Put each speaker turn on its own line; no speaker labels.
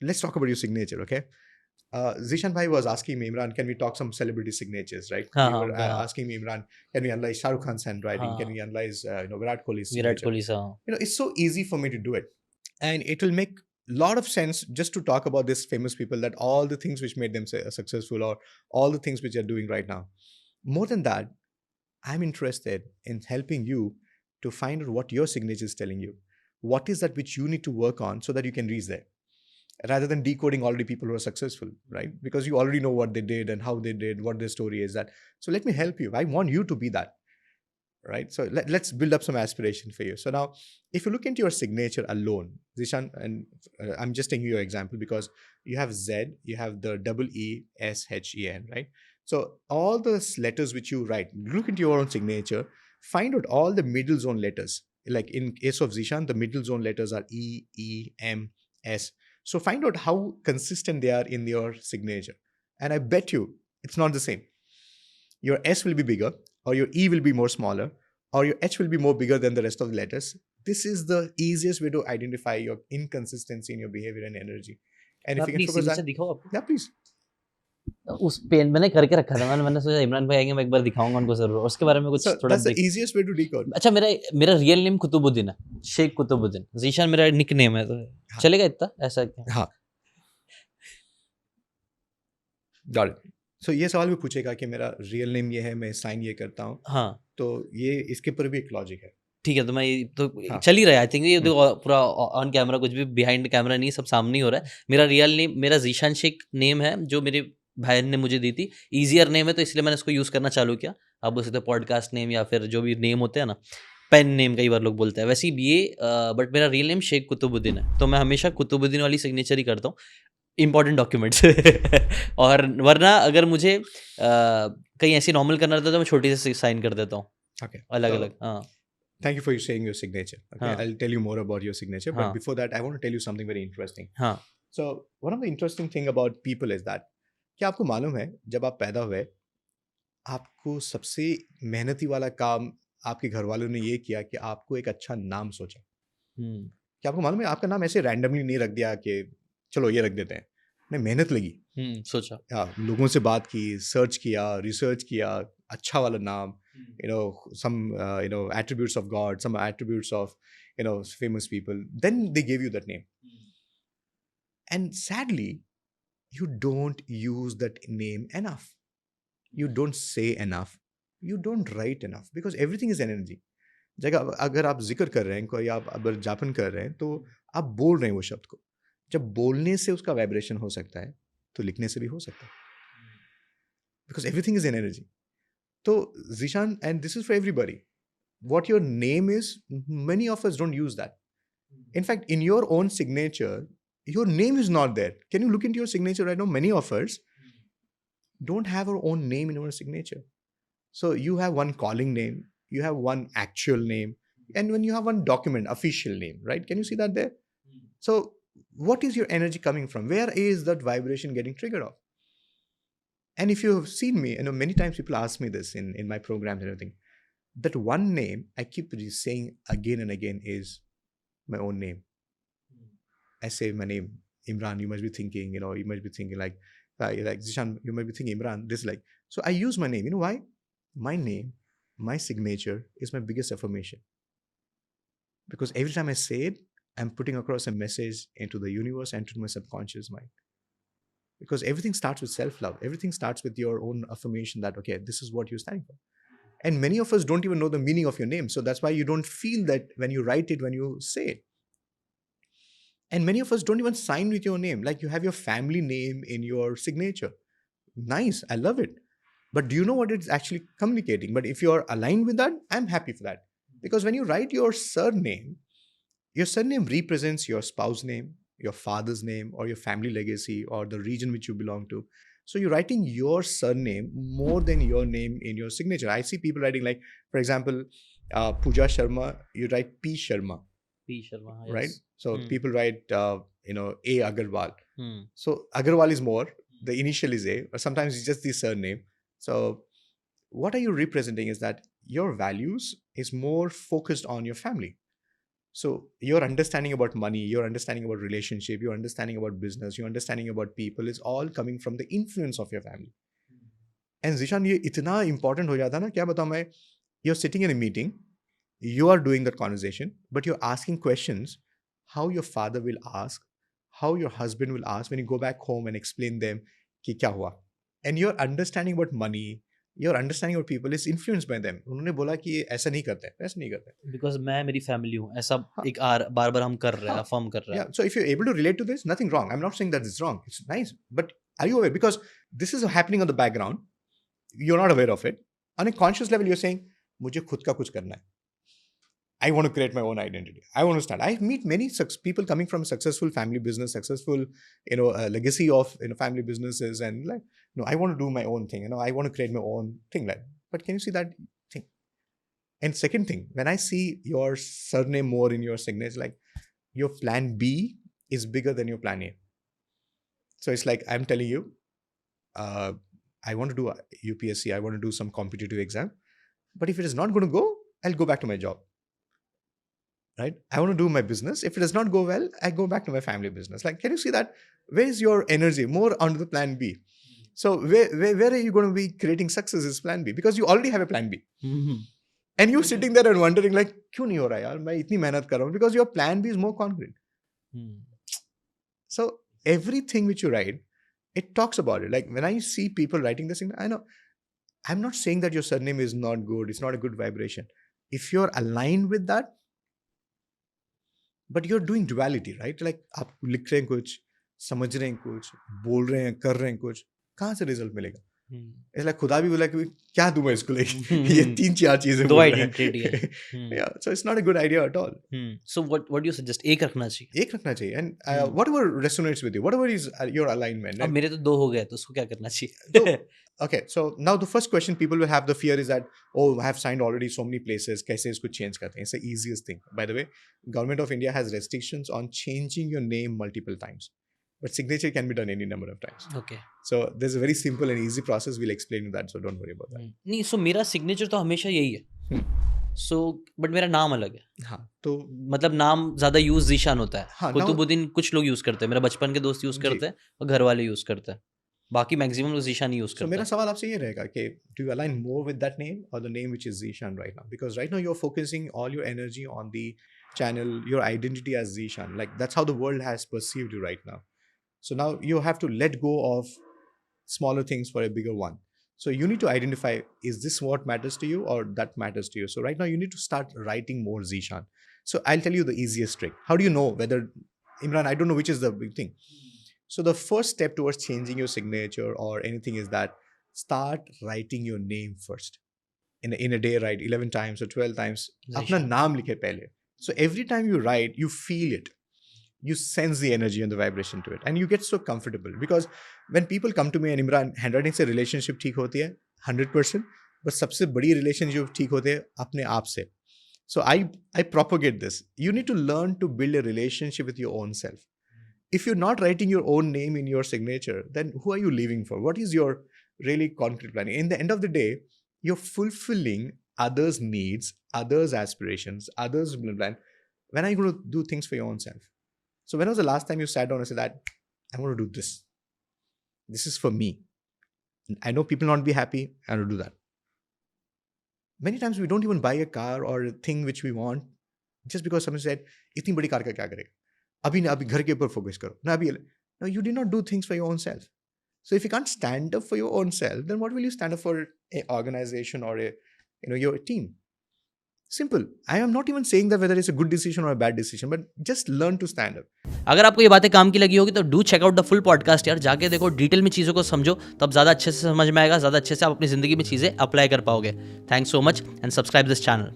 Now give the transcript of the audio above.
let's talk about your signature, okay? Zeeshan bhai was asking me, Imran, can we talk some celebrity signatures, right?
हाँ
You
हाँ
were
हाँ
asking me, Imran, can we analyze Shah Rukh Khan's handwriting? Can
हाँ
we analyze, Virat Kohli's
Virat
signature?
Kohli सा हाँ
It's so easy for me to do it, and it will make a lot of sense just to talk about these famous people, that all the things which made them successful, or all the things which they're doing right now. More than that, I'm interested in helping you to find out what your signature is telling you. What is that which you need to work on so that you can reach there, rather than decoding already people who are successful, right? Because you already know what they did and how they did, what their story is. That so let me help you. I want you to be that, right? So let's build up some aspiration for you. So now, if you look into your signature alone, Zishan, and I'm just taking your example because you have Z, you have the double ESHEN, right? So all those letters which you write, look into your own signature, find out all the middle zone letters. Like in case of Zishan, the middle zone letters are E, E, M, S. So find out how consistent they are in your signature. And I bet you it's not the same. Your S will be bigger, or your E will be more smaller, or your H will be more bigger than the rest of the letters. This is the easiest way to identify your inconsistency in your behavior and energy. And
मैं
if you can
अपनी
focus
signature
on,
दिखाऊँ आपको
yeah, please.
उस pen मैंने करके रखा था मैंने सोचा इमरान भाई आएंगे मैं एक बार दिखाऊंगा उनको जरूर उसके बारे में कुछ
So
थोड़ा
that's the
देख
easiest way to decode.
अच्छा मेरा मेरा रियल नेम कुतुबुद्दीन है शेख कुतुबुद्दीन जीशान मेरा निक नेम है तो
हाँ,
चलेगा इतना ऐसा क्या
हाँ, got it. So ये सवाल भी पूछेगा कि मेरा रियल नेम ये है, मैं साइन ये करता हूँ,
हाँ
तो ये इसके ऊपर भी एक लॉजिक है.
ठीक है तो मैं तो
हाँ.
चल ही रहा है आई थिंक ये
हम्म.
देखो पूरा ऑन कैमरा कुछ भी बिहाइंड कैमरा नहीं सब सामने ही हो रहा है मेरा रियल नेम मेरा जीशान शेख नेम है जो मेरे भाई ने मुझे दी थी ईजियर नेम है तो इसलिए मैंने इसको यूज़ करना चालू किया आप बोल सकते पॉडकास्ट नेम या फिर जो भी नेम होते हैं ना पेन नेम कई बार लोग बोलते हैं वैसे ही ये बट मेरा रियल नेम शेख कुतुबुद्दीन है तो मैं हमेशा कुतुबुद्दीन वाली सिग्नेचर ही करता हूँ इंपॉर्टेंट डॉक्यूमेंट्स और वरना अगर मुझे कहीं ऐसे नॉर्मल करना रहता है तो मैं छोटी से साइन कर देता हूँ
Okay.
अलग
So
अलग हाँ
thank you for saying your signature. Okay,
हाँ
I'll tell you more about your signature, but
हाँ
before that, I want to tell you something very interesting.
हाँ
So one of the interesting thing about people is that, क्या आपको मालूम है जब आप पैदा हुए, आपको सबसे मेहनती वाला काम आपके घर वालों ने ये किया कि आपको एक अच्छा नाम सोचा. क्या आपको मालूम है आपका नाम ऐसे रैंडमली नहीं रख दिया कि चलो ये रख देते हैं. नहीं, मेहनत लगी.
सोचा
हाँ, लोगों से बात की, सर्च किया, रिसर्च किया, अच्छा वाला नाम, some attributes of God, some attributes of famous people. Then they gave you that name. And sadly, you don't use that name enough. You don't say enough. You don't write enough because everything is energy. जगह अगर आप जिक्र कर रहे हैं, कोई आप अगर जापन कर रहे हैं, तो आप बोल रहे हैं वो शब्द को. जब बोलने से उसका वाइब्रेशन हो सकता है, तो लिखने से भी हो सकता है. Because everything is in energy. So, Zishan, and this is for everybody. What your name is, many of us don't use that. In fact, in your own signature, your name is not there. Can you look into your signature right now? Many of us don't have our own name in our signature. So you have one calling name, you have one actual name, and when you have one document, official name, right? Can you see that there? So what is your energy coming from? Where is that vibration getting triggered off? And if you have seen me, many times people ask me this in my programs and everything. That one name I keep saying again and again is my own name. I say my name, Imran. You must be thinking, you must be thinking like Zishan, you might be thinking Imran. This like so. I use my name. You know why? My name, my signature is my biggest affirmation. Because every time I say it, I'm putting across a message into the universe and to my subconscious mind. Because everything starts with self-love. Everything starts with your own affirmation that, okay, this is what you're standing for. And many of us don't even know the meaning of your name. So that's why you don't feel that when you write it, when you say it. And many of us don't even sign with your name. Like you have your family name in your signature. Nice. I love it. But do you know what it's actually communicating? But if you're aligned with that, I'm happy for that. Because when you write your surname represents your spouse name, your father's name, or your family legacy, or the region which you belong to. So you're writing your surname more than your name in your signature. I see people writing like, for example, Pooja Sharma, you write P. Sharma.
P. Sharma, yes.
Right? So people write, A. Agarwal.
Hmm.
So Agarwal is more, the initial is A, or sometimes it's just the surname. So what are you representing is that your values is more focused on your family. So your understanding about money, your understanding about relationship, your understanding about business, your understanding about people is all coming from the influence of your family. And Zishan, ये इतना important हो जाता है ना, क्या बताऊँ मैं, you're sitting in a meeting, you are doing that conversation, but you're asking questions how your father will ask, how your husband will ask when you go back home and explain them कि क्या हुआ. And your understanding about money, your understanding about people is influenced by them. उन्होंने बोला कि ये ऐसा नहीं करते, ऐसा नहीं करते.
बिकॉज मैं मेरी फैमिली हूँ, ऐसा
हाँ.
एक बार बार हम कर रहे हैं,
हाँ.
अफर्म कर रहे हैं.
Yeah, so if you're able to relate to this, nothing wrong. I'm not saying that it's wrong. It's nice. But are you aware? Because this is happening on the background. You're not aware of it. On a conscious level, you're saying, मुझे खुद का कुछ करना है. I want to create my own identity. I want to start. I meet many people coming from successful family business, successful, legacy of family businesses, and like, no, I want to do my own thing. I want to create my own thing. Like, but can you see that thing? And second thing, when I see your surname more in your signature, like your plan B is bigger than your plan A. So it's like I'm telling you, I want to do a UPSC. I want to do some competitive exam. But if it is not going to go, I'll go back to my job. Right? I want to do my business. If it does not go well, I go back to my family business. Like, can you see that? Where is your energy? More onto the plan B. So where are you going to be creating success is plan B? Because you already have a plan B.
Mm-hmm.
And you sitting there and wondering like, क्यों नहीं हो रहा यार? मैं इतनी मेहनत कर रहा हूँ. Because your plan B is more concrete. So everything which you write, it talks about it. Like when I see people writing this thing, I know, I'm not saying that your surname is not good. It's not a good vibration. If you're aligned with that, but you're doing duality, right? Like आप लिख रहे हैं कुछ, समझ रहे हैं कुछ, बोल रहे हैं, कर रहे हैं कुछ, कहाँ से रिजल्ट मिलेगा? It's like खुदा भी बोला कि क्या दूँ मैं इसको लेके? ये 3-4 चीजें
दो आइडेंटिटी है.
Yeah, so it's not a good idea at all.
So what do you suggest? एक रखना चाहिए.
एक रखना चाहिए. And whatever resonates with you, whatever is your alignment.
अब मेरे तो 2 हो गए, तो उसको क्या करना चाहिए?
Okay, so now the first question people will have the fear is that, oh, I have signed already so many places, कैसे इसको change करते हैं? It's the easiest thing. By the way, Government of India has restrictions on changing your name multiple times. But signature can be done any number of times.
Okay.
So there's a very simple and easy process. We'll explain you that, so don't worry about that.
नहीं, so मेरा signature तो हमेशा यही है. So, but मेरा नाम अलग है.
हाँ, तो
मतलब नाम ज़्यादा यूज जीशान होता है.
हाँ,
कुतुबुद्दीन कुछ लोग यूज करते हैं, मेरा बचपन के दोस्त यूज करते हैं और घर वाले यूज करते हैं. बाकी मैक्सिमम लोग जीशान यूज करते हैं.
So मेरा सवाल आपसे ये रहेगा कि do you align more with that name or the name which is Zeeshan right now? Because right now you're focusing all your energy on the channel, your identity as Zeeshan. Like that's how the world has perceived you right now. So now you have to let go of smaller things for a bigger one. So you need to identify, is this what matters to you or that matters to you? So right now you need to start writing more Zeeshan. So I'll tell you the easiest trick. How do you know whether, Imran, I don't know which is the big thing. So the first step towards changing your signature or anything is that start writing your name first. In a day, write 11 times or 12 times. अपना नाम लिखे पहले. So every time you write, you feel it. You sense the energy and the vibration to it. And you get so comfortable. Because when people come to me and Imran, handwriting से relationship ठीक होती है 100%. but सबसे बड़ी relationship ठीक होते हैं अपने आप से. So I propagate this. You need to learn to build a relationship with your own self. If you're not writing your own name in your signature, then who are you living for? What is your really concrete plan? In the end of the day, you're fulfilling others' needs, others' aspirations, others' plan. When are you going to do things for your own self? So when was the last time you sat down and said that, I want to do this. This is for me. I know people not be happy. I want to do that. Many times we don't even buy a car or a thing which we want just because someone said, इतनी बड़ी car का क्या करेगा? अभी घर के ऊपर focus करो. No, you did not do things for your own self. So if you can't stand up for your own self, then what will you stand up for an organization or your team? Simple. I am not even saying that whether it's a good decision or a bad decision, but just learn to stand up.
अगर आपको ये बातें काम की लगी होगी तो do check out the full podcast यार. जाके देखो, डिटेल में चीज़ों को समझो, तब ज़्यादा अच्छे से समझ में आएगा, ज़्यादा अच्छे से आप अपनी ज़िंदगी में चीज़ें अप्लाई कर पाओगे. Thanks so much and subscribe this channel.